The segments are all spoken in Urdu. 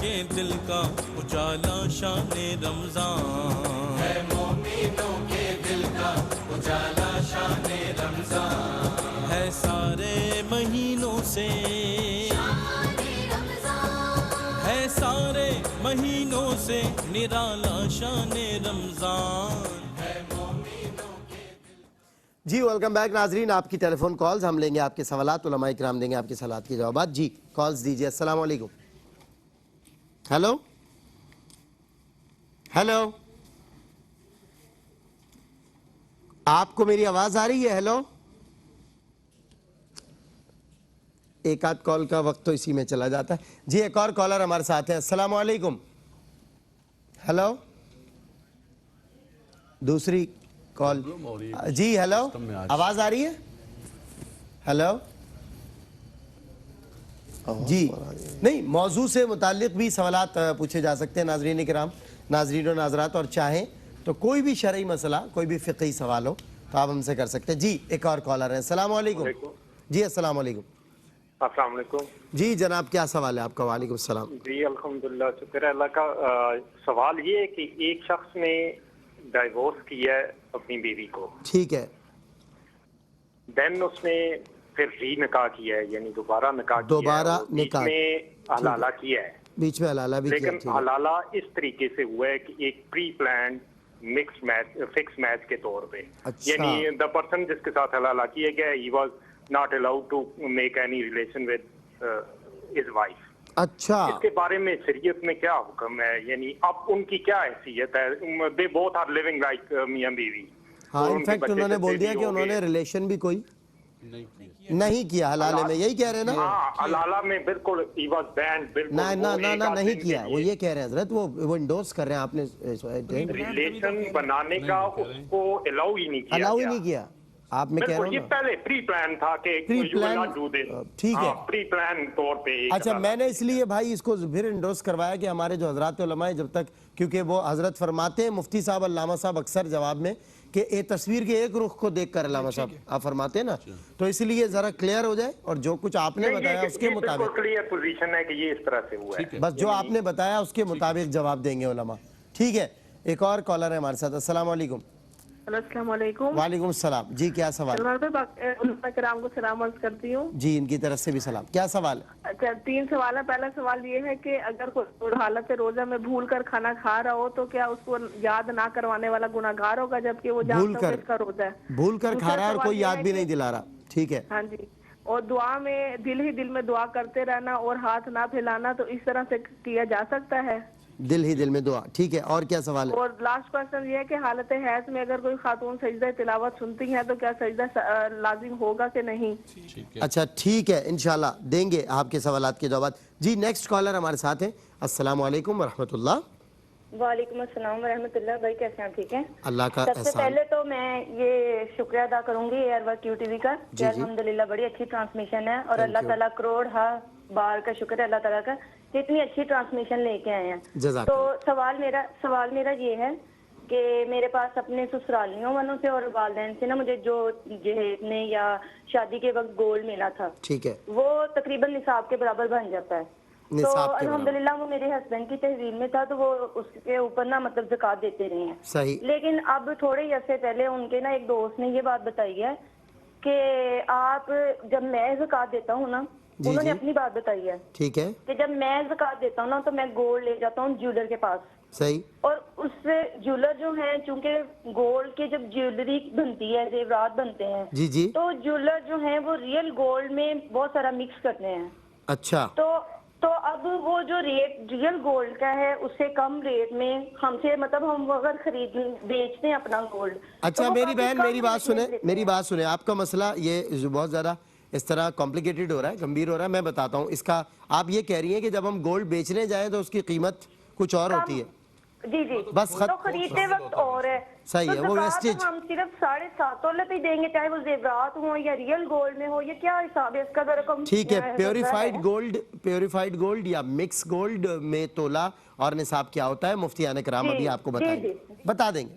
کے دل کا اجالا شان رمضان ہے، مومنوں کے دل کا اجالا شان رمضان ہے، سارے مہینوں سے ہے، سارے مہینوں سے نرالا شان رمضان ہے، مومنوں کے دل۔ جی ویلکم بیک ناظرین، آپ کی ٹیلی فون کالز، ہم لیں گے آپ کے سوالات، علماء کرام دیں گے آپ کے سوالات کے جوابات۔ جی کالز دیجیے۔ السلام علیکم۔ ہیلو ہیلو، آپ کو میری آواز آ رہی ہے؟ ہیلو، ایک آدھ کال کا وقت تو اسی میں چلا جاتا ہے۔ جی ایک اور کالر ہمارے ساتھ ہیں۔ السلام علیکم۔ ہیلو، دوسری کال۔ جی ہیلو، آواز آ رہی ہے؟ ہیلو، جی نہیں، موضوع سے متعلق بھی سوالات پوچھے جا سکتے ہیں ناظرین کرام، ناظرین و ناظرات، اور چاہیں تو کوئی بھی شرعی مسئلہ، کوئی بھی فقہی سوال ہو تو آپ ہم سے کر سکتے ہیں۔ جی ایک اور کالر ہے۔ السلام علیکم۔ جی السلام علیکم۔ السلام علیکم۔ جی جناب، کیا سوال ہے آپ کا؟ وعلیکم السلام۔ جی الحمدللہ، شکر ہے اللہ کا۔ سوال یہ ہے کہ ایک شخص نے ڈائیورس کیا ہے اپنی بیوی کو، ٹھیک ہے، دین اس نے پھر ری نکاح کیا ہے، یعنی دوبارہ نکاح کیا ہے، دوبارہ اور بیچ نکاح، میں حلالہ کیا ہے، بیچ میں حلالہ بھی کیا، لیکن ٹھیک ہے، حلالہ اس طریقے سے ہوا ہے کہ ایک preplanned mix match, fix match کے طور پہ، اچھا، یعنی دا پرسن جس کے ساتھ حلالہ کیا گیا ہی was not allowed to make any relation with his wife. اچھا، اس کے بارے میں شریعت میں کیا حکم ہے؟ یعنی اب ان کی کیا حیثیت ہے؟ They both are living like میاں بیوی۔ ہاں انفیکٹ انہوں نے بول دیا کہ انہوں نے ریلیشن بھی کوئی نہیں کیا حلالے میں، یہی کہہ رہے ہیں نا؟ ہاں حلالہ میں بالکل ہی واز بینڈ، بالکل نہ نہیں کیا، وہ یہ کہہ رہے ہیں حضرت، وہ انڈورس کر رہے ہیں، آپ نے ریلیشن بنانے کا اس کو الاؤ ہی نہیں کیا، الاؤ ہی نہیں کیا، آپ میں کہہ رہا ہوں یہ نا، پہلے پری پلان تھا کہ ٹھیک ہے، پری پلان طور پہ۔ اچھا میں نے اس لیے بھائی اس کو پھر انڈورس کروایا کہ ہمارے جو حضرات علماء جب تک، کیونکہ وہ حضرت فرماتے ہیں، مفتی صاحب علامہ صاحب اکثر جواب میں، کہ ایک تصویر کے ایک رخ کو دیکھ کر علامہ صاحب آپ فرماتے ہیں نا، تو اس لیے ذرا کلیئر ہو جائے، اور جو کچھ آپ نے بتایا اس کے مطابق، کلیئر پوزیشن ہے کہ یہ اس طرح سے ہوا ہے، بس جو آپ نے بتایا اس کے مطابق جواب دیں گے علماء۔ ٹھیک ہے، ایک اور کالر ہے ہمارے ساتھ۔ السلام علیکم۔ السلام علیکم۔ وعلیکم السلام۔ جی کیا سوال؟ علماء کرام کو سلام عرض کرتی ہوں۔ جی ان کی طرف سے بھی سلام۔ کیا سوال ہے؟ اچھا 3 سوال ہے۔ پہلا سوال یہ ہے کہ اگر کوئی حالت روزہ میں بھول کر کھانا کھا رہا ہو تو کیا اس کو یاد نہ کروانے والا گناہگار ہوگا، جبکہ وہ جانتا ہو کہ اس کا روزہ ہے؟ بھول کر کھا رہا ہے اور کوئی یاد بھی نہیں دلا رہا، ٹھیک ہے۔ ہاں جی، اور دعا میں دل ہی دل میں دعا کرتے رہنا اور ہاتھ نہ پھیلانا، تو اس طرح سے کیا جا سکتا ہے؟ دل ہی دل میں دعا، ٹھیک ہے۔ اور کیا سوال ہے؟ اور لاسٹ کوشچن یہ ہے کہ حالت حیض میں اگر کوئی خاتون سجدہ تلاوت سنتی ہے تو کیا سجدہ لازم ہوگا کہ نہیں؟ اچھا ٹھیک ہے، انشاءاللہ دیں گے آپ کے سوالات کے جوابات۔ جی نیکسٹ کالر ہمارے ساتھ ہیں۔ السلام علیکم ورحمۃ اللہ۔ وعلیکم السلام ورحمۃ اللہ۔ بھائی کیسے ہیں؟ ٹھیک ہیں؟ اللہ کا سب سے احسان۔ پہلے تو میں یہ شکریہ ادا کروں گی ایئر ورک کیو ٹی وی کا، کہ الحمدللہ بڑی اچھی ٹرانسمیشن ہے، اور اللہ تعالیٰ کروڑ بار کا شکر ہے اللہ تعالیٰ کا کہ اتنی اچھی ٹرانسمیشن لے کے آئے ہیں۔ تو سوال میرا یہ ہے کہ میرے پاس اپنے سسرالیوں والوں سے اور والدین سے نا مجھے جو جہیز میں یا شادی کے وقت گولڈ ملا تھا، ٹھیک ہے، وہ تقریباً نصاب کے برابر بن جاتا ہے۔ تو الحمدللہ وہ میرے ہسبینڈ کی تحویل میں تھا، تو وہ اس کے اوپر نا مطلب زکوٰۃ دیتے رہے ہیں۔ صحیح۔ لیکن اب تھوڑے ہی عرصے پہلے ان کے نا ایک دوست نے یہ بات بتائی ہے کہ آپ جب میں زکوٰۃ دیتا ہوں نا، انہوں نے اپنی بات بتائی ہے، ٹھیک ہے، کہ جب میں زکوٰۃ دیتا ہوں نا تو میں گولڈ لے جاتا ہوں جیولر کے پاس، صحیح، اور اس سے جیولر جو ہیں چونکہ گولڈ کے جب جیولری بنتی ہے، زیورات بنتے ہیں، جی جی، تو جیولر جو ہیں وہ ریئل گولڈ میں بہت سارا مکس کرتے ہیں۔ اچھا، تو اب وہ جو ریٹ ریئل گولڈ کا ہے اس سے کم ریٹ میں ہم سے، مطلب ہم اگر بیچتے ہیں اپنا گولڈ۔ اچھا میری بہن میری بات سنیں، آپ کا مسئلہ یہ بہت زیادہ اس طرح کمپلیکیٹڈ ہو رہا ہے، گمبھیر ہو رہا ہے، میں بتاتا ہوں اس کا۔ آپ یہ کہہ رہی ہیں کہ جب ہم گولڈ بیچنے جائیں تو اس کی قیمت کچھ اور ہوتی ہے، جی جی، بس تو خریدتے وقت اور ہے، صحیح ہے، وہ ویسٹیج ہم صرف 7.5 تولے پہ دیں گے، چاہے وہ زیورات ہوں یا ریئل گولڈ میں ہو، یہ کیا حساب ہے اس کا؟ ٹھیک ہے، پیوریفائڈ گولڈ یا مکس گولڈ میں تولہ اور نصاب کیا ہوتا ہے، مفتیان کرام ابھی آپ کو بتا دیں گے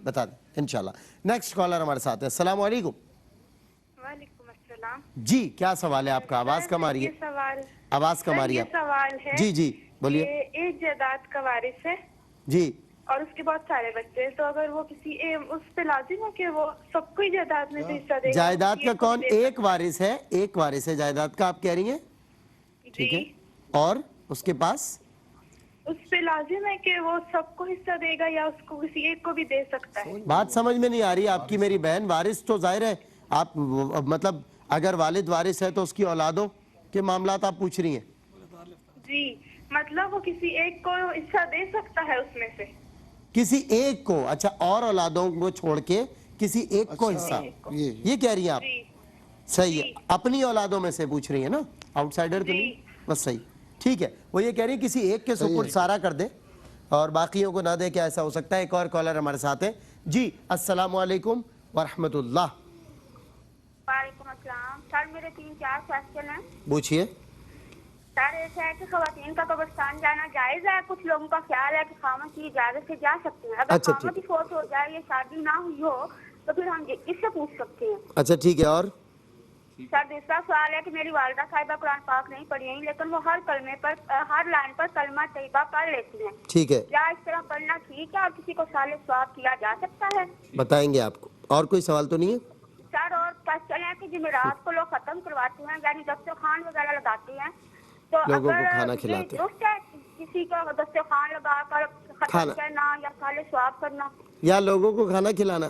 انشاءاللہ۔ نیکسٹ کالر ہمارے ساتھ ہے۔ السلام علیکم۔ وعلیکم السلام۔ جی کیا سوال ہے آپ کا؟ آواز کم آ رہی ہے، آواز کم آ رہی ہے۔ سوال ہے جی جی بولیے۔ ایک جائیداد کا وارث ہے جی اور اس کے بہت سارے بچے ہیں, تو اگر وہ کسی اس پہ لازم ہے کہ وہ سب کو ہی جائیداد میں سے حصہ دے گا؟ جائیداد کا کون ایک وارث ہے, ایک وارث ہے جائیداد کا, آپ کہہ رہی ہیں, ٹھیک ہے, اور اس کے پاس اس پہ لازم ہے کہ وہ سب کو حصہ دے گا یا اس کو کسی ایک کو بھی دے سکتا ہے؟ بات سمجھ میں نہیں آ رہی آپ کی میری بہن. وارث تو ظاہر ہے آپ مطلب اگر والد وارث ہے تو اس کی اولادوں کے معاملات آپ پوچھ رہی ہیں. جی مطلب وہ کسی ایک کو حصہ دے سکتا ہے اس میں سے, کسی ایک کو, اچھا, اور اولادوں کو چھوڑ کے کسی ایک کو حصہ, یہ کہہ رہی ہیں آپ؟ جی صحیح ہے, اپنی اولادوں میں سے پوچھ رہی ہیں نا, آؤٹ سائڈر تو نہیں, بس صحیح, ٹھیک ہے. وہ یہ کہہ رہی ہیں کسی ایک کے سپرد سارا کر دے اور باقیوں کو نہ دے, کیا ایسا ہو سکتا ہے؟ ایک اور کالر ہمارے ساتھ ہے. جی السلام علیکم ورحمۃ اللہ. وعلیکم السلام. سر میرے 3-4 کوشچن ہیں. پوچھئے. سر ایسا ہے کہ خواتین کا قبرستان جانا جائز ہے؟ کچھ لوگوں کا خیال ہے کہ خامد کی اجازت سے جا سکتے ہیں. اگر خامد ہی فوت ہو جائے یا شادی نہ ہوئی ہو تو پھر ہم کس سے پوچھ سکتے ہیں؟ اچھا ٹھیک ہے. اور سر دوسرا سوال ہے کہ میری والدہ صاحبہ قرآن پاک نہیں پڑھی ہیں لیکن وہ ہر کلمے پر ہر لائن پر کلمہ طیبہ پڑھ لیتی ہیں. ٹھیک ہے, کیا اس طرح پڑھنا ٹھیک ہے اور کسی کو صالح ثواب کیا جا سکتا ہے؟ بتائیں گے آپ کو. اور کوئی سوال تو نہیں ہے سر؟ اور کوشچن ہے کہ جمعرات کو لوگ ختم کرواتے ہیں یعنی دسترخوان وغیرہ لگاتے ہیں, تو لوگوں کو اگر کھانا یہ کھلاتے ہیں, درست ہے کسی کا دسترخوان لگا کر ختم کرنا یا صالح ثواب کرنا, یا لوگوں کو کھانا کھلانا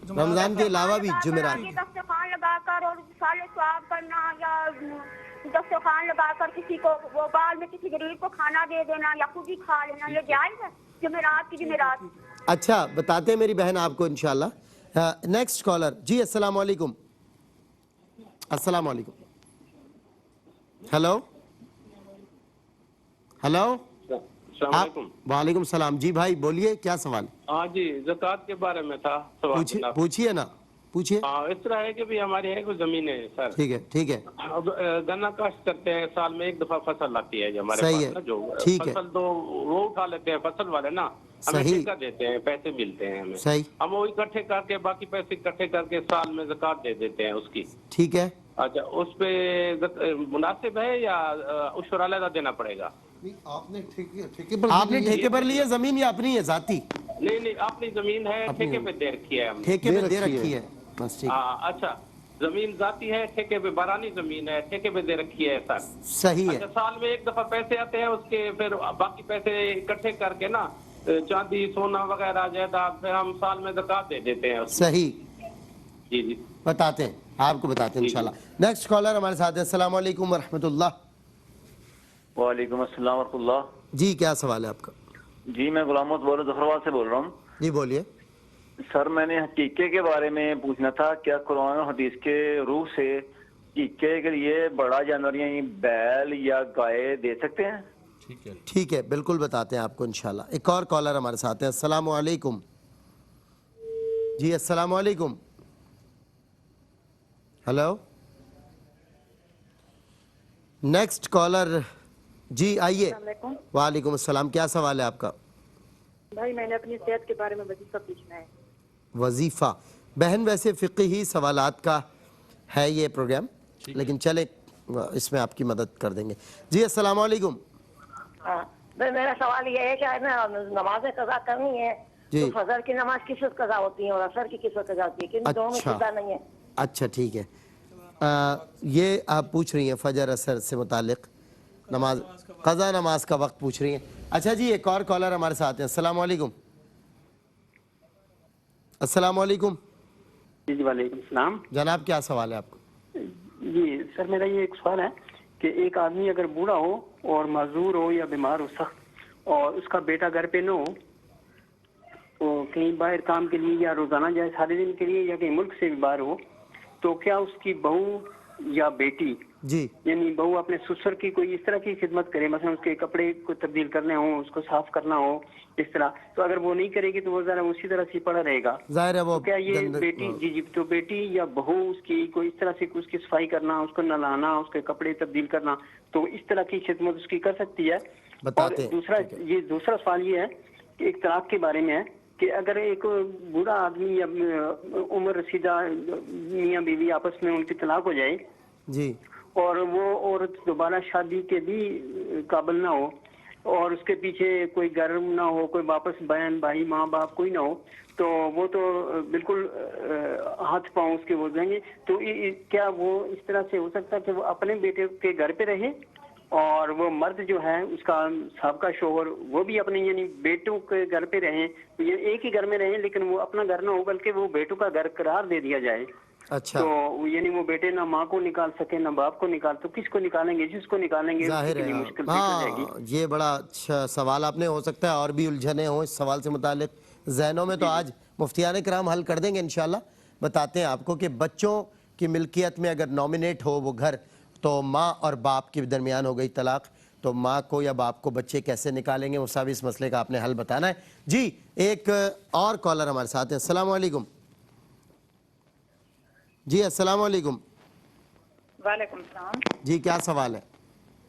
رمضان کے علاوہ بھی جمعرات دسترخوان لگا کر اور صالح ثواب کرنا, یا دسترخوان لگا کر کسی کو وہ بال میں کسی غریب کو کھانا دے دینا یا خود ہی کھا لینا, یہ جائز ہے جمعرات کی جمعرات؟ اچھا بتاتے ہیں میری بہن آپ کو انشاءاللہ. Next collar. جی السلام علیکم. السلام علیکم. Hello hello. السلام علیکم. وعلیکم السلام. جی بھائی بولیے, کیا سوال؟ ہاں جی, زکوٰۃ کے بارے میں تھا سوال. پوچھئے نا, پوچھئے. ہاں اس طرح ہے کہ بھی ہماری ہے کوئی زمین ہے سر, ٹھیک ہے ٹھیک ہے, گنا کاشت کرتے ہیں, سال میں ایک دفعہ فصل آتی ہے جو ہمارے صحیح پاس نا, جو ٹھیک ہے, فصل تو وہ اٹھا لیتے ہیں فصل والے نا, ہمیں ٹھیکہ دیتے ہیں, پیسے ملتے ہیں ہمیں, صحیح, ہم وہ اکٹھے کر کے باقی پیسے اکٹھے کر کے سال میں زکوٰۃ دے دیتے ہیں اس کی. ٹھیک ہے. اچھا اس پہ مناسب ہے یا عشر علیحدہ دینا پڑے گا؟ آپ نے ٹھیکے پر لی ہے زمین یا اپنی ہے ذاتی؟ نہیں نہیں, اپنی زمین ہے, ٹھیکے پہ دے رکھی ہے ہم نے. ٹھیکے پہ دے رکھی ہے, بس ٹھیک. اچھا زمین ذاتی ہے, ٹھیکے پہ بارانی زمین ہے, ٹھیکے پہ دے رکھی ہے سر. صحیح ہے. اچھا سال میں ایک دفعہ پیسے آتے ہیں اس کے, پھر باقی پیسے اکٹھے کر کے نا چاندی سونا وغیرہ جائیداد پھر ہم سال میں زکوٰۃ دے دیتے ہیں. صحیح, جی جی بتاتے ہیں آپ کو, بتاتے ہیں انشاءاللہ. نیکسٹ کالر ہمارے ساتھ ہے. السلام علیکم ورحمۃ اللہ. وعلیکم السلام ورحمۃ اللہ. جی کیا سوال ہے آپ کا؟ جی میں غلام محمد بول رہا ہوں, ظفرآباد سے بول رہا ہوں. جی بولیے. سر میں نے حقیقے کے بارے میں پوچھنا تھا, کیا قرآن و حدیث کے روح سے حقیقے کے لیے بڑا جانور یعنی بیل یا گائے دے سکتے ہیں؟ ٹھیک ہے, بالکل بتاتے ہیں آپ کو انشاءاللہ. ایک اور کالر ہمارے ساتھ ہے. السلام علیکم. جی السلام علیکم. Hello, next collar. جی آئیے. وعلیکم السلام. کیا سوال ہے آپ کا؟ بھائی میں نے اپنی صحت کے بارے میں وظیفہ پوچھنا ہے. وظیفہ. بہن ویسے فقہی سوالات کا ہے یہ پروگرام, لیکن چلیں اس میں آپ کی مدد کر دیں گے. جی السلام علیکم. میرا سوال یہ ہے کہ نماز قضا کرنی ہے تو فجر کی نماز کس وقت قضا ہوتی ہے اور عصر کی کس وقت قضا ہوتی ہے, کہ دونوں میں قضا نہیں ہے؟ اچھا ٹھیک ہے, یہ آپ پوچھ رہی ہیں فجر عصر سے متعلق نماز قضا نماز کا وقت پوچھ رہی ہیں. اچھا جی ایک اور کالر ہمارے ساتھ ہیں. السلام علیکم. السلام علیکم. جی وعلیکم السلام. جناب کیا سوال ہے آپ کو؟ جی سر میرا یہ ایک سوال ہے کہ ایک آدمی اگر بوڑھا ہو اور معذور ہو یا بیمار ہو سخت, اور اس کا بیٹا گھر پہ نہ ہو, تو کہیں باہر کام کے لیے یا روزانہ جائے سارے دن کے لیے یا کہیں ملک سے بھی باہر ہو, تو کیا اس کی بہو یا بیٹی جی یعنی بہو اپنے سسر کی کوئی اس طرح کی خدمت کرے, مثلا اس کے کپڑے کو تبدیل کرنے ہوں, اس کو صاف کرنا ہو اس طرح, تو اگر وہ نہیں کرے گی تو وہ ذرا اسی طرح سے پڑا رہے گا, ظاہر ہے وہ کیا یہ بیٹی جی تو بیٹی یا بہو اس کی کوئی اس طرح سے اس کی صفائی کرنا, اس کو نہلانا, اس کے کپڑے تبدیل کرنا, تو اس طرح کی خدمت اس کی کر سکتی ہے؟ اور دوسرا سوال یہ ہے کہ ایک طلاق کے بارے میں ہے کہ اگر ایک بوڑھا آدمی یا عمر رسیدہ میاں بیوی آپس میں ان کی طلاق ہو جائے جی, اور وہ عورت دوبارہ شادی کے بھی قابل نہ ہو, اور اس کے پیچھے کوئی گھر نہ ہو, کوئی واپس بہن بھائی ماں باپ کوئی نہ ہو, تو وہ تو بالکل ہاتھ پاؤں اس کے وہ جائیں گے. تو کیا وہ اس طرح سے ہو سکتا ہے کہ وہ اپنے بیٹے کے گھر پہ رہے اور وہ مرد جو ہے اس کا سابقہ شوہر وہ بھی اپنے یعنی بیٹوں کے گھر پہ رہیں, ایک ہی گھر میں رہیں لیکن وہ اپنا گھر نہ ہو بلکہ وہ بیٹوں کا گھر قرار دے دیا جائے؟ اچھا, تو یعنی وہ بیٹے نہ ماں کو نکال سکے نہ باپ کو نکال, تو کس کو نکالیں گے؟ جس کو نکالیں گے ظاہر ہے. مشکل پیش ہو جائے گی. یہ بڑا اچھا سوال آپ نے, ہو سکتا ہے اور بھی الجھنیں ہوں اس سوال سے متعلق ذہنوں میں, تو آج مفتیان کرام حل کر دیں گے انشاءاللہ. بتاتے ہیں آپ کو کہ بچوں کی ملکیت میں اگر نامنیٹ ہو وہ گھر, تو ماں اور باپ کے درمیان ہو گئی طلاق, تو ماں کو یا باپ کو بچے کیسے نکالیں گے, وہ سب اس مسئلے کا آپ نے حل بتانا ہے. جی ایک اور کالر ہمارے ساتھ ہیں. السلام علیکم. جی السلام علیکم. وعلیکم السلام. جی کیا سوال ہے؟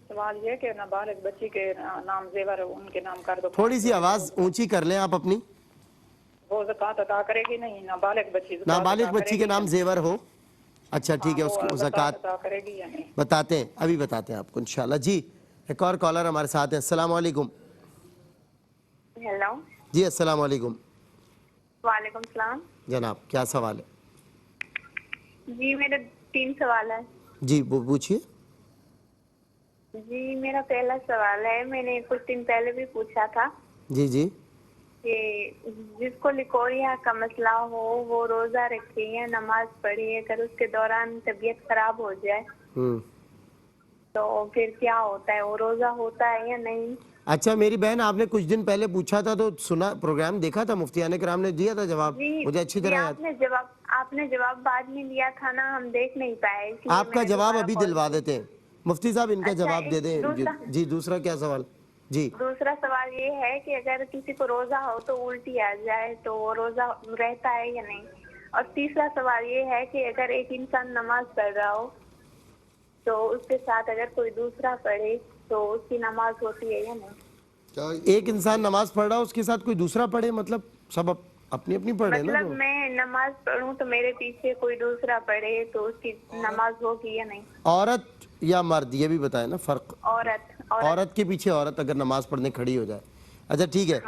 سوال یہ کہ نابالغ بچی کے نام زیور ان کے نام کر دو. تھوڑی سی آواز اونچی کر لیں آپ اپنی. وہ زکوٰۃ ادا کرے گی نہیں؟ نابالغ بچی کے نام زیور ہو, اچھا ٹھیک ہے, اس کو زکوٰۃ ادا کرے گی یا نہیں؟ بتاتے ہیں, ابھی بتاتے ہیں آپ کو انشاءاللہ. جی ایک اور کالر ہمارے ساتھ ہیں. السلام علیکم. ہیلو. جی السلام علیکم. وعلیکم السلام. جناب کیا سوال ہے؟ جی میرے 3 سوال ہیں. جی وہ پوچھیے. جی میرا پہلا سوال ہے, میں نے کچھ دن پہلے بھی پوچھا تھا. جی جی. کہ جس کو لکوریا کا مسئلہ ہو وہ روزہ رکھے یا نماز پڑھے, اگر اس کے دوران طبیعت خراب ہو جائے تو پھر کیا ہوتا ہے, وہ روزہ ہوتا ہے یا نہیں؟ اچھا میری بہن, آپ نے کچھ دن پہلے پوچھا تھا تو سنا, پروگرام دیکھا تھا, مفتیان کرام نے دیا تھا جواب, مجھے اچھی طرح یاد. آپ نے جواب بعد میں دیا تھا نا, ہم دیکھ نہیں پائے. آپ کا جواب ابھی دلوا دیتے ہیں مفتی صاحب, ان کا جواب دے دیں. جی دوسرا کیا سوال؟ جی دوسرا سوال یہ ہے کہ اگر کسی کو روزہ ہو تو الٹی آ جائے تو وہ روزہ رہتا ہے یا نہیں؟ اور تیسرا سوال یہ ہے کہ اگر ایک انسان نماز پڑھ رہا ہو تو اس کے ساتھ اگر کوئی دوسرا پڑھے تو اس کی نماز ہوتی ہے یا نہیں؟ ایک انسان نماز پڑھ رہا ہو, اس کے ساتھ کوئی دوسرا پڑھے, مطلب سب اپنی اپنی پڑھ رہے ہیں نا. مطلب میں نماز پڑھوں تو میرے پیچھے کوئی دوسرا پڑھے تو اس کی نماز ہوگی یا نہیں؟ عورت یا مرد یہ بھی بتائیں نا فرق. عورت کے پیچھے عورت اگر نماز پڑھنے کھڑی ہو جائے. اچھا ٹھیک ہے,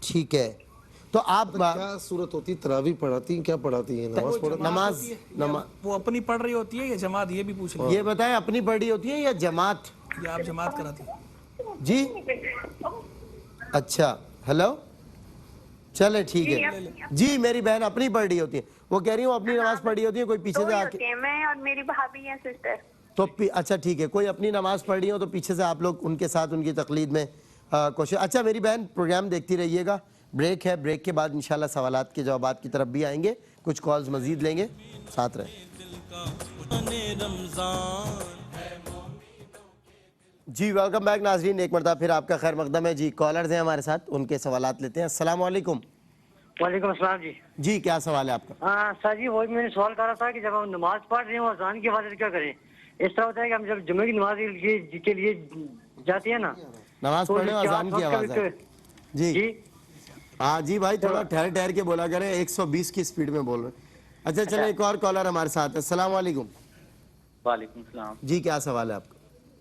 ٹھیک ہے. تو آپ کیا صورت ہوتی, تراویح پڑھاتی ہیں, کیا پڑھاتی ہیں؟ نماز وہ اپنی پڑھ رہی ہوتی ہے یا جماعت, یہ بھی پوچھ لیں. یہ بتائیں اپنی پڑھی ہوتی ہے یا جماعت؟ یا آپ جماعت کراتی ہیں؟ جی اچھا ہیلو, چلے ٹھیک ہے. جی میری بہن اپنی پڑھ رہی ہوتی ہے, وہ کہہ رہی ہوں اپنی نماز پڑھی ہوتی ہے, کوئی پیچھے سے آ کے, میں اور میری بھابھی ہیں سسٹر. تو اچھا ٹھیک ہے, کوئی اپنی نماز پڑھ رہی ہو تو پیچھے سے آپ لوگ ان کے ساتھ ان کی تقلید میں کوشش. اچھا میری بہن پروگرام دیکھتی رہیے گا, بریک ہے, بریک کے بعد انشاءاللہ سوالات کے جوابات کی طرف بھی آئیں گے, کچھ کالز مزید لیں گے, ساتھ رہیں. جی ویلکم بیک ناظرین, ایک مرتبہ پھر آپ کا خیر مقدم ہے. جی کالرز ہیں ہمارے ساتھ, ان کے سوالات لیتے ہیں. السلام علیکم. وعلیکم السلام. جی جی کیا سوال ہے آپ کا؟ ہاں سر جی, وہی میں نے سوال کر رہا تھا کہ جب ہم نماز پڑھ رہے ہیں اذان کی حفاظت کیا کریں؟ اس طرح ہوتا ہے کہ ہم جب جمعے کی نماز کے لیے جاتے ہیں نا, نماز پڑھنے اذان کی آواز ہے. جی ہاں جی بھائی, تھوڑا ٹھہر ٹھہر کے بولا کریں, 120 کی سپیڈ میں بول رہے ہیں. اچھا چلیں ایک اور کالر ہمارے ساتھ ہے. السلام علیکم. وعلیکم السلام. جی کیا سوال ہے آپ کا؟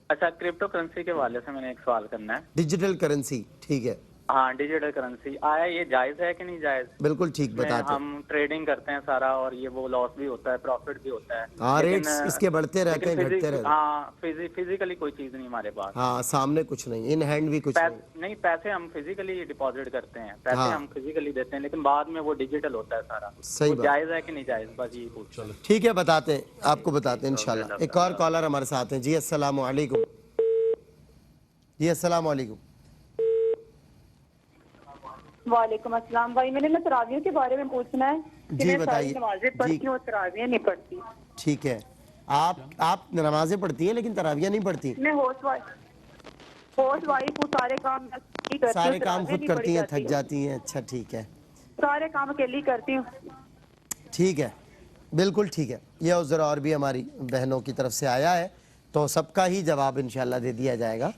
اچھا کرپٹو کرنسی کے حوالے سے میں نے ایک سوال کرنا ہے. ڈیجیٹل کرنسی, ٹھیک ہے. ہاں ڈیجیٹل کرنسی, آیا یہ جائز ہے کہ نہیں جائز؟ بالکل ٹھیک, بتاتے ہیں. ہم ٹریڈنگ کرتے ہیں سارا, اور یہ وہ لاس بھی ہوتا ہے, پروفٹ بھی ہوتا ہے. ہاں ریٹس اس کے بڑھتے رہتے ہیں, گھٹتے رہتے ہیں. ہاں فزیکلی کوئی چیز نہیں ہمارے پاس. ہاں سامنے کچھ نہیں, ان ہینڈ بھی کچھ نہیں. پیسے ہم فزیکلی ڈپازٹ کرتے ہیں, پیسے ہم فزیکلی دیتے ہیں, لیکن بعد میں وہ ڈیجیٹل ہوتا ہے سارا. صحیح بات. جائز ہے کہ نہیں جائز, بس یہی پوچھ. ٹھیک ہے بتاتے ہیں, آپ کو بتاتے ہیں انشاءاللہ. ایک اور کالر ہمارے ساتھ ہیں. جی السلام علیکم. جی السلام علیکم. وعلیکم السلام. بھائی میں نے تراویح کے بارے میں پوچھنا ہے. جی بتائیے. نمازیں پڑھتی ہوں, تراویح نہیں پڑھتی. ٹھیک ہے, آپ نمازیں پڑھتی ہیں لیکن تراویح نہیں پڑھتی. میں ہاؤس وائف ہوں, سارے کام خود کرتی ہیں, تھک جاتی ہیں. اچھا ٹھیک ہے, سارے کام اکیلی کرتی ہوں. ٹھیک ہے, بالکل ٹھیک ہے. یہ عذر اور بھی ہماری بہنوں کی طرف سے آیا ہے, تو سب کا ہی جواب انشاءاللہ دے دیا جائے گا.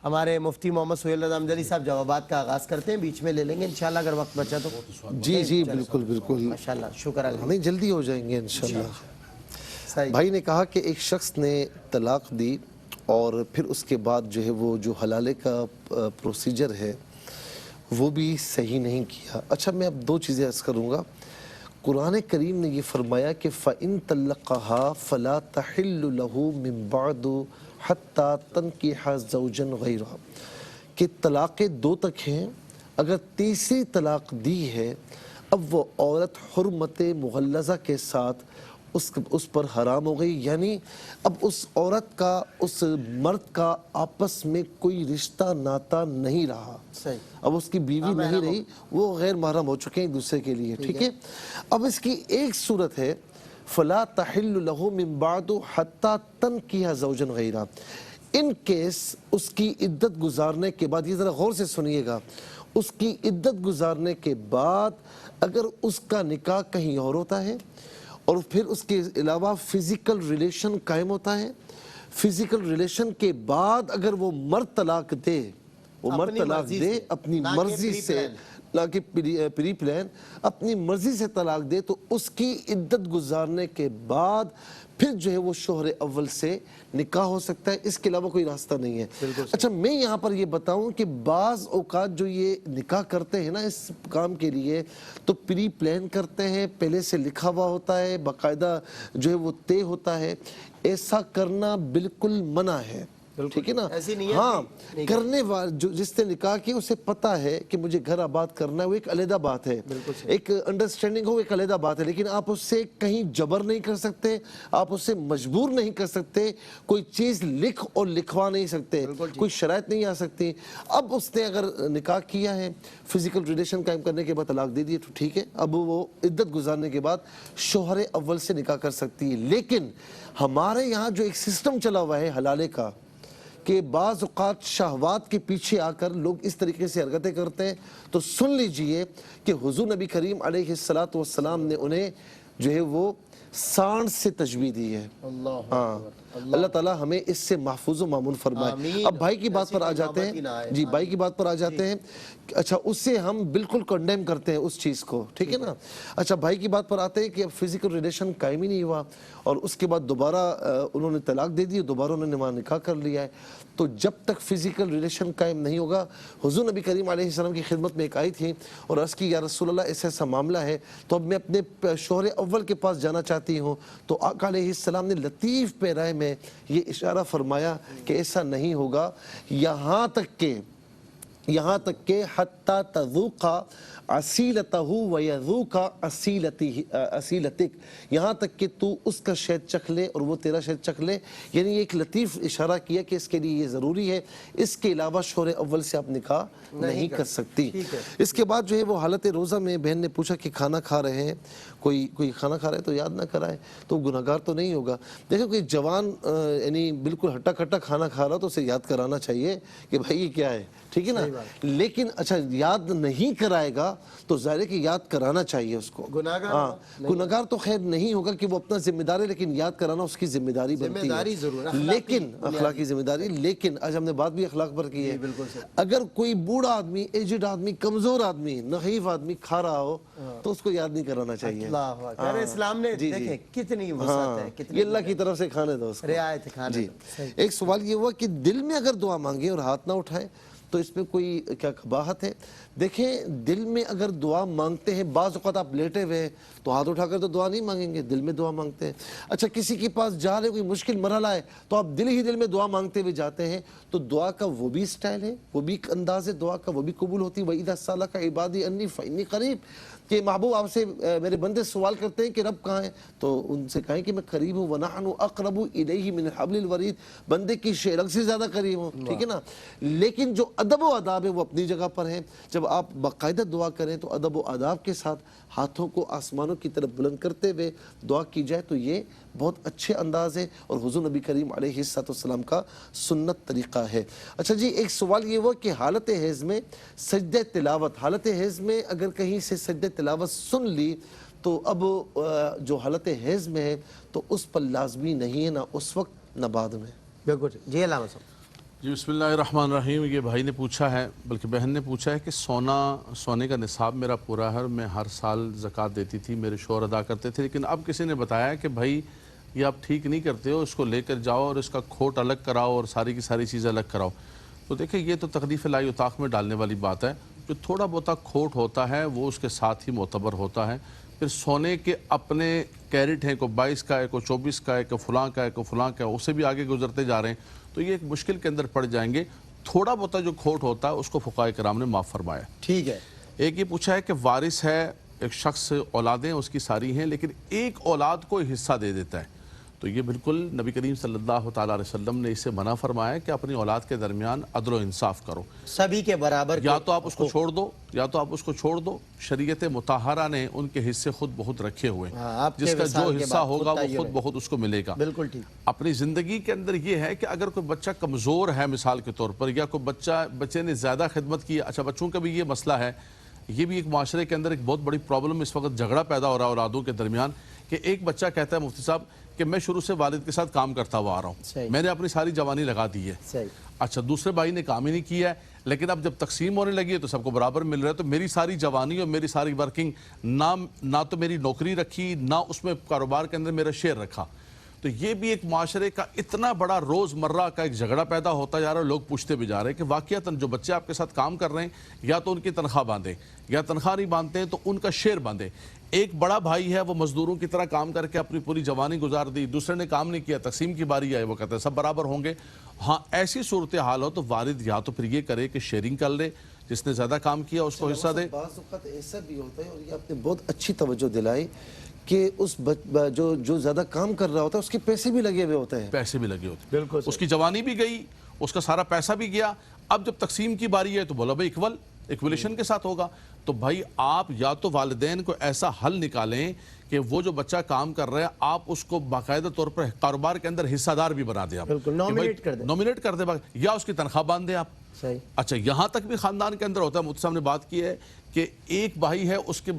ہمارے مفتی محمد سہیل رضا امجدی صاحب جوابات کا آغاز کرتے ہیں, بیچ میں لے لیں گے انشاءاللہ اگر وقت بچا تو. جی جی بالکل بالکل, ماشاءاللہ, شکر اللہ. نہیں جلدی ہو جائیں گے انشاءاللہ. بھائی نے کہا کہ ایک شخص نے طلاق دی اور پھر اس کے بعد جو ہے وہ جو حلالے کا پروسیجر ہے وہ بھی صحیح نہیں کیا. اچھا میں اب دو چیزیں عرض کروں گا. قرآن کریم نے یہ فرمایا کہ فَإِن طَلَّقَهَا فَلَا تَحِلُّ لَهُ مِن بَعْدُ حَتَّى تَنْكِحَ زَوْجًا غَيْرَهُ کہ طلاق دو تک ہیں. اگر تیسری طلاق دی ہے اب وہ عورت حرمت مغلظہ کے ساتھ اس پر حرام ہو گئی. یعنی اب اس عورت کا اس مرد کا آپس میں کوئی رشتہ ناتا نہیں رہا. اب اس کی بیوی نہیں رہی, وہ غیر محرم ہو چکے ہیں ایک دوسرے کے لیے. ٹھیک ہے. اب اس کی ایک صورت ہے فلا تحل له من بعد حتى تنكح زوجا غیرہ. ان کیس اس کی عدت گزارنے کے بعد, یہ ذرا غور سے سنیے گا, اس کی عدت گزارنے کے بعد اگر اس کا نکاح کہیں اور ہوتا ہے اور پھر اس کے علاوہ فزیکل ریلیشن قائم ہوتا ہے, فزیکل ریلیشن کے بعد اگر وہ مرد طلاق دے, وہ مرد طلاق دے اپنی مرضی سے, نہ کہ پری پلان, اپنی مرضی سے طلاق دے, تو اس کی عدت گزارنے کے بعد پھر جو ہے وہ شوہر اول سے نکاح ہو سکتا ہے. اس کے علاوہ کوئی راستہ نہیں ہے. اچھا میں یہاں پر یہ بتاؤں کہ بعض اوقات جو یہ نکاح کرتے ہیں نا اس کام کے لیے, تو پری پلان کرتے ہیں, پہلے سے لکھا ہوا ہوتا ہے, باقاعدہ جو ہے وہ طے ہوتا ہے. ایسا کرنا بالکل منع ہے. ٹھیک ہے نا. ہاں کرنے جو جس نے نکاح کی اسے پتا ہے کہ مجھے گھر آباد کرنا ہے, وہ ایک علیحدہ بات ہے, ایک انڈرسٹینڈنگ ہو ایک علیحدہ بات ہے, لیکن آپ اس سے کہیں جبر نہیں کر سکتے, آپ اس سے مجبور نہیں کر سکتے, کوئی چیز لکھ اور لکھوا نہیں سکتے, کوئی شرائط نہیں آ سکتی. اب اس نے اگر نکاح کیا ہے, فزیکل ریلیشن قائم کرنے کے بعد طلاق دے دی تو ٹھیک ہے, اب وہ عدت گزارنے کے بعد شوہر اول سے نکاح کر سکتی ہے. لیکن ہمارے یہاں جو ایک سسٹم چلا ہوا ہے حلالے کا, کہ بعض اوقات شہوات کے پیچھے آ کر لوگ اس طریقے سے حرکتیں کرتے ہیں, تو سن لیجئے کہ حضور نبی کریم علیہ السلام نے انہیں جو ہے وہ سانڈ سے تشبیہ دی ہے. اللہ تعالیٰ ہمیں اس سے محفوظ و معمون فرمائے. اب بھائی کی بات پر آ جاتے ہیں. جی بھائی کی بات پر آ جاتے ہیں. اچھا اس سے ہم بالکل کنڈیم کرتے ہیں اس چیز کو, ٹھیک ہے نا. اچھا بھائی کی بات پر آتے ہیں کہ اب فزیکل ریلیشن قائم ہی نہیں ہوا اور اس کے بعد دوبارہ انہوں نے طلاق دے دی, دوبارہ انہوں نے وہاں نکاح کر لیا ہے. تو جب تک فزیکل ریلیشن قائم نہیں ہوگا, حضور نبی کریم علیہ السلام کی خدمت میں ایک آئی تھی اور عرض کی یا رسول اللہ ایسا ایسا معاملہ ہے, تو اب میں اپنے شوہر اول کے پاس جانا چاہتی ہوں. تو آقا علیہ السلام نے لطیف پیرائے میں یہ اشارہ فرمایا کہ ایسا نہیں ہوگا, یہاں تک کہ حتی تذوق اصیلتہ ویذوق اصیلتک, یہاں تک کہ تو اس کا شہد چکھ لے اور وہ تیرا شہد چکھ لے. یعنی ایک لطیف اشارہ کیا کہ اس کے لیے یہ ضروری ہے, اس کے علاوہ شوہر اول سے آپ نکاح نہیں کر سکتی. اس کے بعد جو ہے وہ حالت روزہ میں بہن نے پوچھا کہ کھانا کھا رہے ہیں, کوئی کھانا کھا رہا ہے تو یاد نہ کرائے تو گناہگار تو نہیں ہوگا. دیکھیں کوئی جوان یعنی بالکل ہٹا کھٹا کھانا کھا رہا تو اسے یاد کرانا چاہیے کہ بھائی یہ کیا ہے, ٹھیک ہے نا. لیکن اچھا یاد نہیں کرائے گا تو ظاہر ہے کہ یاد کرانا چاہیے اس کو. گناہگار تو خیر نہیں ہوگا کہ وہ اپنا ذمہ دار ہے, لیکن یاد کرانا اس کی ذمہ داری بنتی ہے, لیکن اخلاقی ذمہ داری. لیکن آج ہم نے بات بھی اخلاق پر کی ہے. اگر کوئی بوڑھا آدمی, ایجڈ آدمی, کمزور آدمی, نحیف آدمی کھا رہا ہو تو اس کو یاد نہیں کرانا چاہیے. اسلام نے دیکھیں کتنی وسعت ہے, یہ اللہ کی طرف سے کھانے دو اس کو, رعایت کھانے دو. ایک سوال یہ ہوا کہ دل میں اگر دعا مانگے اور ہاتھ نہ اٹھائے تو اس میں کوئی کیا قباحت ہے؟ دیکھیں دل میں اگر دعا مانگتے ہیں, بعض اوقات آپ لیٹے ہوئے تو ہاتھ اٹھا کر تو دعا نہیں مانگیں گے, دل میں دعا مانگتے ہیں. اچھا کسی کے پاس جا رہے کوئی مشکل مرحلہ ہے تو آپ دل میں دعا مانگتے ہوئے جاتے ہیں, تو دعا کا وہ بھی سٹائل ہے, وہ بھی انداز ہے دعا کا, وہ بھی قبول ہوتی ہے. وَإِذَا سَأَلَكَ عِبَادِي عَنِّي فَإِنِّي قَرِيبٌ, کہ محبوب آپ سے میرے بندے سوال کرتے ہیں کہ رب کہاں ہے, تو ان سے کہیں کہ میں قریب ہوں. وَنَحْنُ أَقْرَبُ إِلَيْهِ مِنْ حَبْلِ الْوَرِيدِ, بندے کی شیرگ سے زیادہ قریب ہوں, ٹھیک ہے نا. لیکن جو ادب و آداب ہے وہ اپنی جگہ پر ہے. جب آپ باقاعدہ دعا کریں تو ادب و آداب کے ساتھ ہاتھوں کو آسمانوں کی طرف بلند کرتے ہوئے دعا کی جائے تو یہ بہت اچھے انداز ہے اور حضور نبی کریم علیہ السلام کا سنت طریقہ ہے. اچھا جی ایک سوال یہ ہوا کہ حالت حیض میں سجدہ تلاوت, حالت حیض میں اگر کہیں سے سجدہ تلاوت سن لی تو اب جو حالت حیض میں ہے تو اس پر لازمی نہیں ہے, نہ اس وقت نہ بعد میں. بالکل جی. علامہ صاحب جی بسم اللہ الرحمن الرحیم. یہ بھائی نے پوچھا ہے, بلکہ بہن نے پوچھا ہے کہ سونے کا نصاب میرا پورا ہے, میں ہر سال زکوٰۃ دیتی تھی, میرے شوہر ادا کرتے تھے, لیکن اب کسی نے بتایا کہ بھائی یہ آپ ٹھیک نہیں کرتے ہو، اس کو لے کر جاؤ اور اس کا کھوٹ الگ کراؤ اور ساری کی ساری چیزیں الگ کراؤ. تو دیکھیں یہ تو تکلیف لائی اتاق میں ڈالنے والی بات ہے. جو تھوڑا بہت کھوٹ ہوتا ہے وہ اس کے ساتھ ہی معتبر ہوتا ہے. پھر سونے کے اپنے کیرٹ ہیں، کوئی 22 کا ہے، کوئی 24 کا ہے، کوئی فلاں کا ہے، کوئی فلاں کا ہے، اسے بھی آگے گزرتے جا رہے ہیں تو یہ ایک مشکل کے اندر پڑ جائیں گے. تھوڑا بہت جو کھوٹ ہوتا ہے اس کو فقہاء کرام نے معاف فرمایا. ٹھیک ہے. ایک یہ پوچھا ہے کہ وارث ہے ایک شخص، اولادیں اس کی ساری ہیں لیکن ایک اولاد کو حصہ دے دیتا ہے، تو یہ بالکل نبی کریم صلی اللہ تعالیٰ علیہ وسلم نے اسے منع فرمایا ہے کہ اپنی اولاد کے درمیان عدل و انصاف کرو، سبھی کے برابر. یا تو آپ اس کو چھوڑ دو یا تو آپ اس کو چھوڑ دو. شریعت مطہرہ نے ان کے حصے خود بہت رکھے ہوئے ہیں، جس کا جو حصہ ہوگا وہ خود بہت اس کو ملے گا. بالکل ٹھیک. اپنی زندگی کے اندر یہ ہے کہ اگر کوئی بچہ کمزور ہے مثال کے طور پر، یا کوئی بچے نے زیادہ خدمت کی. اچھا بچوں کا بھی یہ مسئلہ ہے، یہ بھی ایک معاشرے کے اندر ایک بہت بڑی پرابلم اس وقت جھگڑا پیدا ہو رہا ہے اولادوں کے درمیان، کہ ایک بچہ کہتا ہے مفتی صاحب کہ میں شروع سے والد کے ساتھ کام کرتا ہوا آ رہا ہوں، میں نے اپنی ساری جوانی لگا دی ہے. اچھا دوسرے بھائی نے کام ہی نہیں کیا ہے، لیکن اب جب تقسیم ہونے لگی ہے تو سب کو برابر مل رہا ہے، تو میری ساری جوانی اور میری ساری ورکنگ نہ تو میری نوکری رکھی، نہ اس میں کاروبار کے اندر میرا شیئر رکھا. تو یہ بھی ایک معاشرے کا اتنا بڑا روزمرہ کا ایک جھگڑا پیدا ہوتا جا رہا ہے. لوگ پوچھتے بھی جا رہے ہیں کہ واقعتاً جو بچے آپ کے ساتھ کام کر رہے ہیں یا تو ان کی تنخواہ باندھیں، یا تنخواہ نہیں باندھتے ہیں تو ان کا شیئر باندھیں. ایک بڑا بھائی ہے وہ مزدوروں کی طرح کام کر کے اپنی پوری جوانی گزار دی، دوسرے نے کام نہیں کیا، تقسیم کی باری آئے، وہ کہتے ہیں سب برابر ہوں گے. ہاں ایسی صورتحال ہو تو والد یا تو پھر یہ کرے کہ شیئرنگ کر لے، جس نے زیادہ کام کیا اس کو حصہ دے. بعض اوقات ایسا بھی ہوتا ہے، اور یہ آپ نے بہت اچھی توجہ دلائی کہ اس جو زیادہ کام کر رہا ہوتا ہے اس کے پیسے بھی لگے ہوئے ہوتے ہیں. پیسے بھی لگے ہوتے ہیں، اس کی جوانی بھی گئی، اس کا سارا پیسہ بھی گیا. اب جب تقسیم کی باری ہے تو بولا بھائی ایکولیشن کے ساتھ ہوگا. تو بھائی آپ یا تو والدین کو ایسا حل نکالیں کہ وہ جو بچہ کام کر رہا ہے آپ اس کو باقاعدہ طور پر کاروبار کے اندر حصہ دار بھی بنا دیں، آپ نومینیٹ کر دیں یا اس کی تنخواہ باندھ دیں آپ. اچھا یہاں تک بھی خاندان کے اندر ہوتا ہے. مفتی صاحب نے بات کی ہے کہ ایک بھائی ہے اس کے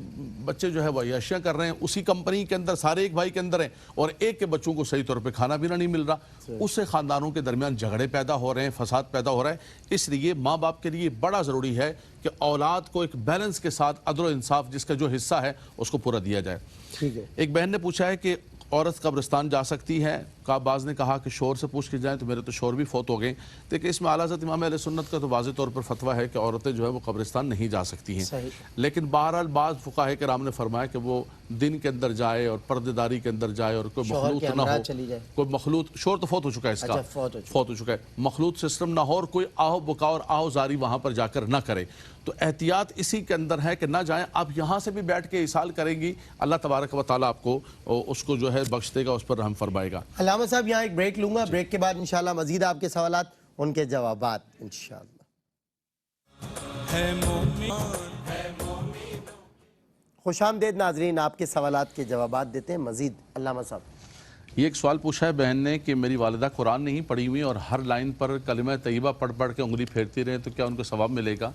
بچے جو ہے وہ عیاشیاں کر رہے ہیں اسی کمپنی کے اندر، سارے ایک بھائی کے اندر ہیں، اور ایک کے بچوں کو صحیح طور پہ کھانا پینا نہیں مل رہا. اس سے خاندانوں کے درمیان جھگڑے پیدا ہو رہے ہیں، فساد پیدا ہو رہا ہے. اس لیے ماں باپ کے لیے بڑا ضروری ہے کہ اولاد کو ایک بیلنس کے ساتھ عدل و انصاف جس کا جو حصہ ہے اس کو پورا دیا جائے. ایک بہن نے پوچھا ہے کہ عورت قبرستان جا سکتی ہے؟ بعض نے کہا کہ شوہر سے پوچھ کے جائیں، تو میرے تو شوہر بھی فوت ہو گئے. دیکھیں اس میں اعلیٰ حضرت امام اہل سنت کا تو واضح طور پر فتویٰ ہے کہ عورتیں جو ہے وہ قبرستان نہیں جا سکتی ہیں. لیکن بہرحال بعض فقہاء کرام نے فرمایا کہ وہ دن کے اندر جائے اور پردے داری کے اندر جائے اور کوئی مخلوط نہ ہو، کوئی مخلوط، شوہر تو فوت ہو چکا ہے، اس کا فوت ہو چکا ہے، مخلوط سسٹم نہ ہو اور کوئی آہو بکا اور آہو زاری وہاں پر جا کر نہ کرے. تو احتیاط اسی کے اندر ہے کہ نہ جائیں. آپ یہاں سے بھی بیٹھ کے ایصال کریں گی، اللہ تبارک و تعالیٰ آپ کو اس کو جو ہے بخش دے گا، اس پر رحم فرمائے گا. علامہ صاحب یہاں ایک بریک لوں گا، بریک کے بعد انشاءاللہ مزید آپ کے سوالات، ان کے جوابات انشاءاللہ. خوش آمدید ناظرین، آپ کے سوالات کے جوابات دیتے ہیں مزید. علامہ صاحب یہ ایک سوال پوچھا ہے بہن نے کہ میری والدہ قرآن نہیں پڑھی ہوئی اور ہر لائن پر کلمہ طیبہ پڑھ کے انگلی پھیرتی رہے تو کیا ان کو ثواب ملے گا؟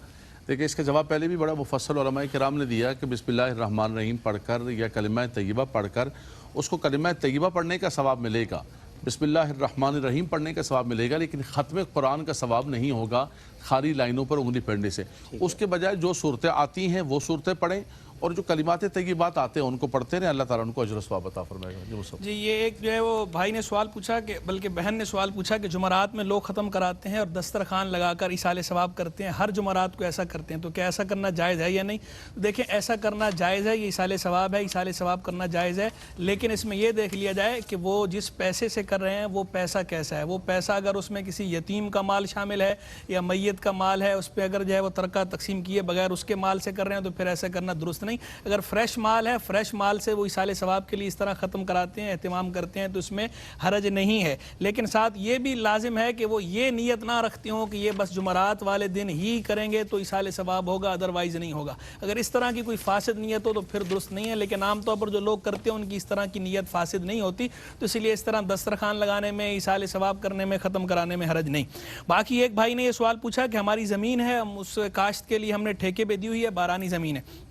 دیکھیں اس کا جواب پہلے بھی بڑا مفصل علماء کرام نے دیا کہ بسم اللہ الرحمن الرحیم پڑھ کر یا کلمہ طیبہ پڑھ کر اس کو کلمہ طیبہ پڑھنے کا ثواب ملے گا، بسم اللہ الرحمن الرحیم پڑھنے کا ثواب ملے گا، لیکن ختم قرآن کا ثواب نہیں ہوگا خالی لائنوں پر انگلی پھیرنے سے. اس کے بجائے جو صورتیں آتی ہیں وہ صورتیں پڑھیں اور جو کلمات طیبات آتے ہیں ان کو پڑھتے رہیں، اللہ تعالیٰ ان کو اجر و ثواب عطا فرمائے گا. جی یہ ایک جو ہے وہ بھائی نے سوال پوچھا کہ بلکہ بہن نے سوال پوچھا کہ جمعرات میں لوگ ختم کراتے ہیں اور دسترخوان لگا کر ایصال ثواب کرتے ہیں، ہر جمعرات کو ایسا کرتے ہیں، تو کیا ایسا کرنا جائز ہے یا نہیں؟ دیکھیں ایسا کرنا جائز ہے، یہ ایصال ثواب ہے، ایصال ثواب کرنا جائز ہے، لیکن اس میں یہ دیکھ لیا جائے کہ وہ جس پیسے سے کر رہے ہیں وہ پیسہ کیسا ہے. وہ پیسہ اگر اس میں کسی یتیم کا مال شامل ہے یا میت کا مال ہے، اس پہ اگر جو ہے وہ ترکہ تقسیم کیے بغیر اس کے مال سے کر رہے ہیں تو پھر ایسا کرنا درست نہیں. اگر فریش مال ہے، فریش مال سے وہ ایصال ثواب کے لیے اس طرح ختم کراتے ہیں، اہتمام کرتے ہیں، تو اس میں حرج نہیں ہے. لیکن ساتھ یہ بھی لازم ہے کہ وہ یہ نیت نہ رکھتے ہوں کہ یہ بس جمعرات والے دن ہی کریں گے تو ایصال ثواب ہوگا، ادروائز نہیں ہوگا. اگر اس طرح کی کوئی فاسد نیت ہو تو پھر درست نہیں ہے، لیکن عام طور پر جو لوگ کرتے ہیں ان کی اس طرح کی نیت فاسد نہیں ہوتی، تو اس لیے اس طرح دسترخوان لگانے میں، ایصال ثواب کرنے میں، ختم کرانے میں حرج نہیں. باقی ایک بھائی نے یہ سوال پوچھا کہ ہماری زمین ہے، ہم اس کاشت کے لیے ہم نے ٹھیکے پہ دی ہوئی ہے، بارانی زمین ہے،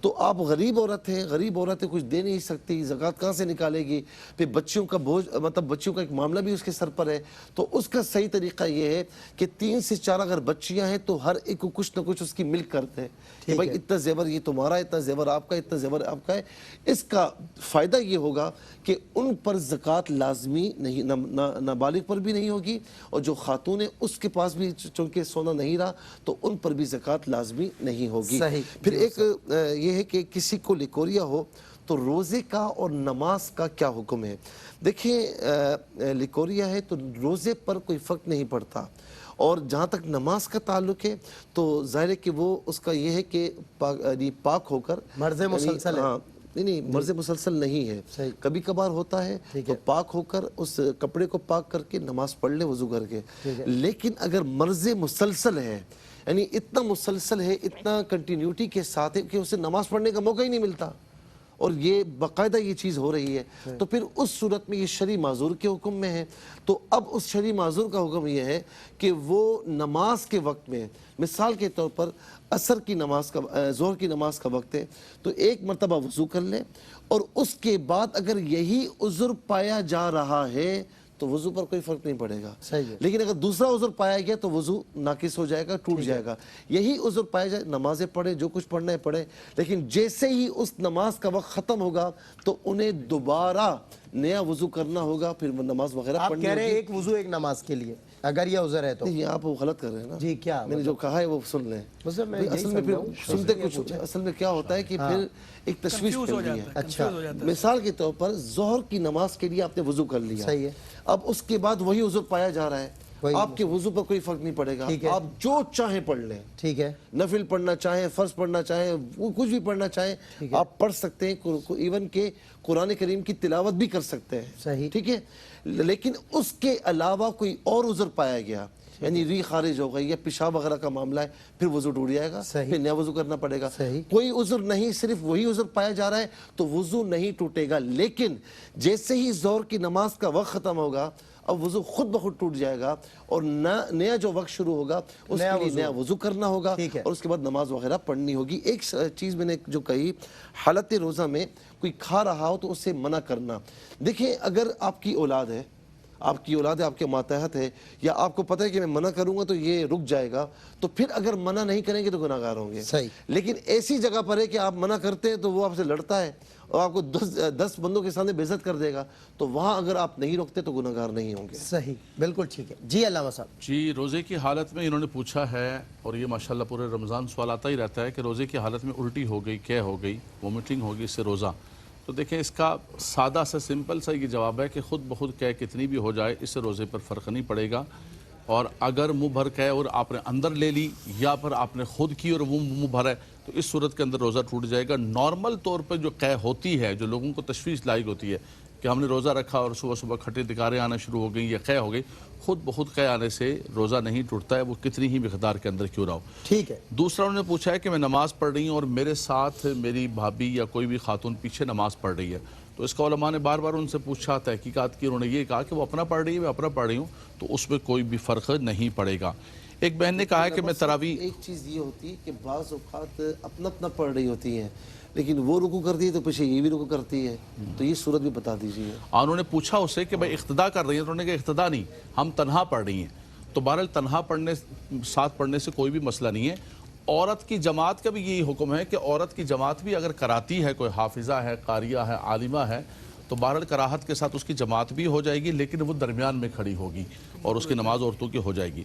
تو آپ غریب عورت ہیں، غریب عورتیں کچھ دے نہیں سکتی، زکوٰۃ کہاں سے نکالے گی؟ پھر بچیوں کا بوجھ، مطلب بچیوں کا ایک معاملہ بھی اس کے سر پر ہے، تو اس کا صحیح طریقہ یہ ہے کہ 3 سے 4 اگر بچیاں ہیں تو ہر ایک کو کچھ نہ کچھ اس کی ملک کرتے ہیں کہ بھائی اتنا زیور یہ تمہارا، اتنا زیور آپ کا، اتنا زیور آپ کا ہے۔ اس کا فائدہ یہ ہوگا کہ ان پر زکوٰۃ لازمی نہیں، نابالغ پر بھی نہیں ہوگی، اور جو خاتون ہے اس کے پاس بھی چونکہ سونا نہیں رہا تو ان پر بھی زکوٰۃ لازمی نہیں ہوگی۔ پھر ایک یہ ہے کہ کسی کو لیکوریا ہو تو روزے کا اور نماز کا کیا حکم ہے؟ دیکھیں لیکوریا ہے تو روزے پر کوئی فرق نہیں پڑتا، اور جہاں تک نماز کا تعلق ہے تو ظاہر ہے کہ وہ اس کا یہ ہے کہ پاک ہو کر مرض مسلسل ہے، نہیں مرض مسلسل نہیں ہے، کبھی کبھار ہوتا ہے تو پاک ہو کر اس کپڑے کو پاک کر کے نماز پڑھ لے وضو کر کے۔ لیکن اگر مرض مسلسل ہے، یعنی اتنا مسلسل ہے، اتنا کنٹینیوٹی کے ساتھ ہے کہ اسے نماز پڑھنے کا موقع ہی نہیں ملتا، اور یہ باقاعدہ یہ چیز ہو رہی ہے، تو پھر اس صورت میں یہ شرعی معذور کے حکم میں ہے۔ تو اب اس شرعی معذور کا حکم یہ ہے کہ وہ نماز کے وقت میں، مثال کے طور پر عصر کی نماز کا، ظہر کی نماز کا وقت ہے تو ایک مرتبہ وضو کر لے، اور اس کے بعد اگر یہی عذر پایا جا رہا ہے تو وضو پر کوئی فرق نہیں پڑے گا، لیکن اگر دوسرا عذر پایا گیا تو وضو ناقص ہو جائے گا، ٹوٹ جائے گا۔ یہی عذر پایا جائے، نمازیں پڑھے، جو کچھ پڑھنا ہے پڑھے، لیکن جیسے ہی اس نماز کا وقت ختم ہوگا تو انہیں دوبارہ نیا وضو کرنا ہوگا، پھر نماز وغیرہ پڑھنی ہوگی۔ آپ کہہ رہے ہیں ایک وضو ایک نماز کے لیے اگر یہ عذر ہے تو؟ نہیں، آپ وہ غلط کر رہے ہیں نا۔ جی کیا میں نے جو کہا ہے وہ سن لیں۔ اصل میں پھر سنتے کچھ، اصل میں کیا ہوتا ہے کہ پھر ایک تشویش پھیلتی ہے۔ اچھا، مثال کے طور پر ظہر کی نماز کے لیے آپ نے وضو کر لیا، صحیح ہے، اب اس کے بعد وہی عذر پایا جا رہا ہے، آپ کے وضو پر کوئی فرق نہیں پڑے گا، آپ جو چاہیں پڑھ لیں، ٹھیک ہے، نفل پڑھنا چاہیں، فرض پڑھنا چاہیں، کچھ بھی پڑھنا چاہیں آپ پڑھ سکتے ہیں، ایون کہ قرآن کریم کی تلاوت بھی کر سکتے ہیں، صحیح، ٹھیک ہے۔ لیکن اس کے علاوہ کوئی اور عذر پایا گیا، یعنی ری خارج ہو گئی یا پیشاب وغیرہ کا معاملہ ہے، پھر وضو ٹوٹ جائے گا، پھر نیا وضو کرنا پڑے گا۔ کوئی عذر نہیں، صرف وہی عذر پایا جا رہا ہے تو وضو نہیں ٹوٹے گا، لیکن جیسے ہی ظہر کی نماز کا وقت ختم ہوگا اب وضو خود بخود ٹوٹ جائے گا، اور نیا جو وقت شروع ہوگا اس کے لیے نیا وضو کرنا ہوگا، اور اس کے بعد نماز وغیرہ پڑھنی ہوگی۔ ایک چیز میں نے جو کہی، حالت روزہ میں کوئی کھا رہا ہو تو اسے منع کرنا۔ دیکھیں اگر آپ کی اولاد ہے، آپ کی اولاد ہے، آپ کے ماتحت ہے، یا آپ کو پتہ ہے کہ میں منع کروں گا تو یہ رک جائے گا، تو پھر اگر منع نہیں کریں گے تو گناہ گار ہوں گے۔ لیکن ایسی جگہ پر ہے کہ آپ منع کرتے ہیں تو وہ آپ سے لڑتا ہے اور آپ کو 10 بندوں کے سامنے بے عزت کر دے گا، تو وہاں اگر آپ نہیں روکتے تو گناہ گار نہیں ہوں گے۔ صحیح، بالکل ٹھیک ہے۔ جی علامہ صاحب۔ جی، روزے کی حالت میں انہوں نے پوچھا ہے، اور یہ ماشاءاللہ پورے رمضان سوال آتا ہی رہتا ہے کہ روزے کی حالت میں الٹی ہو گئی، قے ہو گئی، وومٹنگ ہوگی، اس سے روزہ؟ تو دیکھیں اس کا سادہ سا سمپل سا یہ جواب ہے کہ خود بخود قے کتنی بھی ہو جائے اس سے روزے پر فرق نہیں پڑے گا، اور اگر منہ بھر قے اور آپ نے اندر لے لی یا پھر آپ نے خود کی اور وہ منہ بھر ہے تو اس صورت کے اندر روزہ ٹوٹ جائے گا۔ نارمل طور پر جو قے ہوتی ہے، جو لوگوں کو تشویش لاحق ہوتی ہے کہ ہم نے روزہ رکھا اور صبح صبح کھٹے دکاریں آنا شروع ہو گئیں یا قے ہو گئی، خود بخود قے آنے سے روزہ نہیں ٹوٹتا ہے، وہ کتنی ہی مقدار کے اندر کیوں رہا ہو۔ ٹھیک ہے۔ دوسرا انہوں نے پوچھا ہے کہ میں نماز پڑھ رہی ہوں اور میرے ساتھ میری بھابھی یا کوئی بھی خاتون پیچھے نماز پڑھ رہی ہے، تو اس کا علماء نے بار بار ان سے پوچھا، تحقیقات کی، انہوں نے یہ کہا کہ وہ اپنا پڑھ رہی ہے، میں اپنا پڑھ رہی ہوں، تو اس میں کوئی بھی فرق نہیں پڑے گا۔ ایک بہن نے کہا ہے کہ میں تراویح، ایک چیز یہ ہوتی ہے کہ بعض اوقات اپنا اپنا پڑھ رہی ہوتی ہیں لیکن وہ رکوع کرتی ہے تو پیچھے یہ بھی رکوع کرتی ہے، تو یہ صورت بھی بتا دیجیے۔ انہوں نے پوچھا اسے کہ بھائی اقتدا کر رہی ہیں، تو انہوں نے کہا اقتدا نہیں، ہم تنہا پڑھ رہی ہیں، تو بہرحال تنہا پڑھنے ساتھ پڑھنے سے کوئی بھی مسئلہ نہیں ہے۔ عورت کی جماعت کا بھی یہی حکم ہے کہ عورت کی جماعت بھی اگر کراتی ہے، کوئی حافظہ ہے، قاریہ ہے، عالمہ ہے، تو بہرحال کراہت کے ساتھ اس کی جماعت بھی ہو جائے گی، لیکن وہ درمیان میں کھڑی ہوگی اور اس کی نماز عورتوں کی ہو جائے گی۔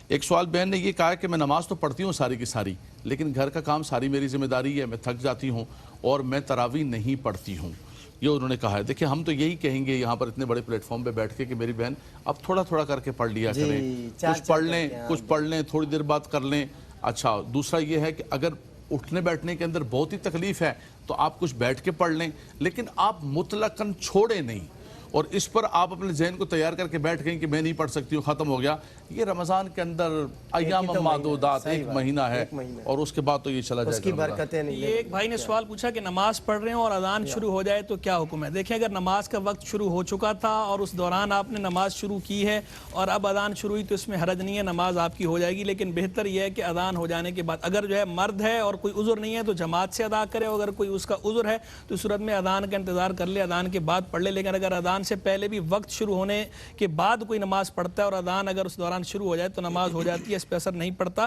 ایک سوال بہن نے یہ کہا کہ میں نماز تو پڑھتی ہوں ساری کی ساری، لیکن گھر کا کام ساری میری ذمہ داری ہے، میں تھک جاتی ہوں اور میں تراویح نہیں پڑھتی ہوں، یہ انہوں نے کہا ہے۔ دیکھیں ہم تو یہی کہیں گے یہاں پر اتنے بڑے پلیٹ فارم پہ بیٹھ کے کہ میری بہن اب تھوڑا تھوڑا کر کے پڑھ لیا کریں، کچھ پڑھ لیں، تھوڑی دیر بعد کر لیں۔ اچھا، دوسرا یہ ہے کہ اگر اٹھنے بیٹھنے کے اندر بہت ہی تکلیف ہے تو آپ کچھ بیٹھ کے پڑھ لیں، لیکن آپ مطلقاً چھوڑیں نہیں، اور اس پر آپ اپنے ذہن کو تیار کر کے بیٹھ گئیں کہ میں نہیں پڑھ سکتی ہوں, ختم ہو گیا. یہ رمضان کے اندر ایام معدودات, ایک مہینہ ہے, اور اس کے بعد تو یہ چلا جائے گا. اس کی برکتیں نہیں. یہ ایک بھائی نے سوال پوچھا کہ نماز پڑھ رہے ہیں اور اذان شروع ہو جائے تو کیا حکم ہے. دیکھیں اگر نماز کا وقت شروع ہو چکا تھا اور اس دوران آپ نے نماز شروع کی ہے اور اب اذان شروع ہوئی تو اس میں حرج نہیں ہے, نماز آپ کی ہو جائے گی. لیکن بہتر یہ ہے کہ اذان ہو جانے کے بعد اگر جو ہے مرد ہے اور کوئی عذر نہیں ہے تو جماعت سے ادا کرے, اگر کوئی اس کا عذر ہے تو اس صورت میں اذان کا انتظار کر لے, اذان کے بعد پڑھ لے. لیکن اگر اذان سے پہلے بھی وقت شروع ہونے کے بعد کوئی نماز پڑھتا ہے اور اذان اگر اس دوران شروع ہو جائے تو نماز ہو جاتی ہے, اس پہ اثر نہیں پڑتا.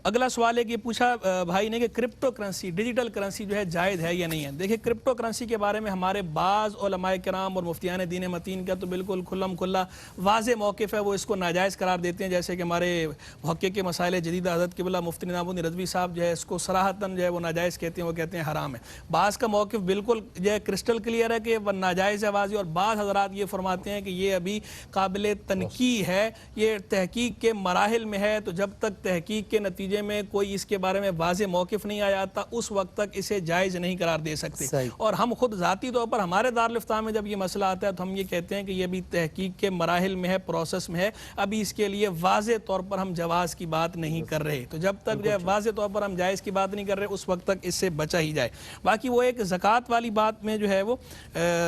اگلا سوال ہے کہ یہ پوچھا بھائی نے کہ کرپٹو کرنسی, ڈیجیٹل کرنسی جو ہے جائز ہے یا نہیں ہے. دیکھیں کرپٹو کرنسی کے بارے میں ہمارے بعض علماء کرام اور مفتیان دین متین کا تو بالکل کھلم کھلا واضح موقف ہے, وہ اس کو ناجائز قرار دیتے ہیں. جیسے کہ ہمارے محقق کے مسائل جدیدہ حضرت قبلہ مفتی نظام الدین رضوی صاحب جو ہے اس کو صراحتاً جو ہے وہ ناجائز کہتے ہیں, وہ کہتے ہیں حرام ہے. بعض کا موقف بالکل جو ہے کرسٹل کلیئر ہے کہ وہ ناجائز ہے واضح, اور بعض حضرات یہ فرماتے ہیں کہ یہ ابھی قابل تنقیح ہے, یہ تحقیق کے مراحل میں ہے, تو جب تک تحقیق کے نتیجے میں کوئی اس کے بارے میں واضح موقف نہیں آ جاتا اس وقت تک اسے جائز نہیں قرار دے سکتے. اور ہم خود ذاتی طور پر ہمارے دارالفتاء میں جب یہ مسئلہ آتا ہے تو ہم یہ کہتے ہیں کہ یہ بھی تحقیق کے مراحل میں ہے, پروسیس میں ہے, ابھی اس کے لیے واضح طور پر ہم جواز کی بات نہیں کر رہے. تو جب تک جو ہے واضح طور پر ہم جائز کی بات نہیں کر رہے اس وقت تک اس سے بچا ہی جائے. باقی وہ ایک زکوٰۃ والی بات میں جو ہے وہ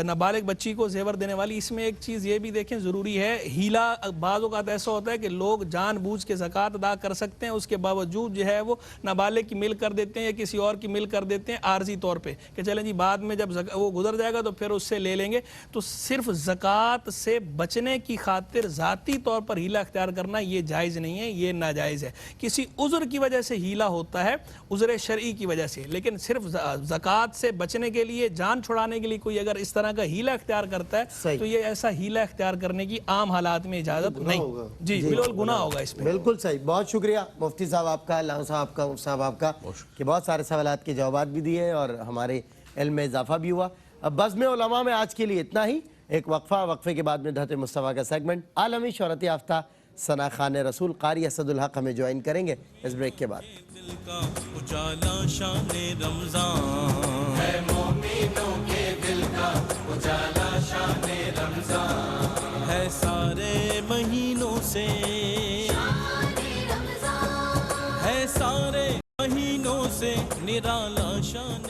نابالغ بچی کو زیور دینے والی, اس میں ایک چیز یہ بھی دیکھیں ضروری ہے, ہیلا بعض اوقات ایسا ہوتا ہے کہ لوگ جان بوجھ کے زکوٰۃ ادا کر سکتے ہیں, اس کے باوجود جو ہے وہ نابالغ کی مل کر دیتے ہیں یا کسی اور کی مل کر دیتے ہیں عارضی طور پہ کہ چلیں جی بعد میں جب وہ گزر جائے گا تو پھر اس سے لے لیں گے. تو صرف زکوٰۃ سے بچنے کی خاطر ذاتی طور پر ہیلا اختیار کرنا یہ جائز نہیں ہے, یہ ناجائز ہے. کسی عذر کی وجہ سے ہیلا ہوتا ہے, عذر شرعی کی وجہ سے, لیکن صرف زکوٰۃ سے بچنے کے لیے, جان چھڑانے کے لیے کوئی اگر اس طرح کا ہیلا اختیار کرتا ہے تو یہ ایسا ہیلا اختیار کرنے کی عام حالات میں اجازت نہیں. جی بالکل گناہ ہوگا اس میں. بالکل صحیح. بہت شکریہ مفتی صاحب آپ کا, علامہ صاحب آپ کا, مفتی صاحب آپ کا, کہ بہت سارے سوالات کے جوابات بھی دیے اور ہمارے علم میں اضافہ بھی ہوا. اب بزم علماء میں آج کے لیے اتنا ہی. ایک وقفے کے بعد میں دھت مصطفیٰ کا سیگمنٹ عالمی شہرت یافتہ ثنا خان رسول قاری اسد الحق ہمیں جوائن کریں گے اس بریک کے بعد. دل کا اجالا شان رمضان ہے, مومنوں کے دل کا اجالا شان رمضان ہے, سارے مہینوں سے ہے, سارے مہینوں سے نرالا شان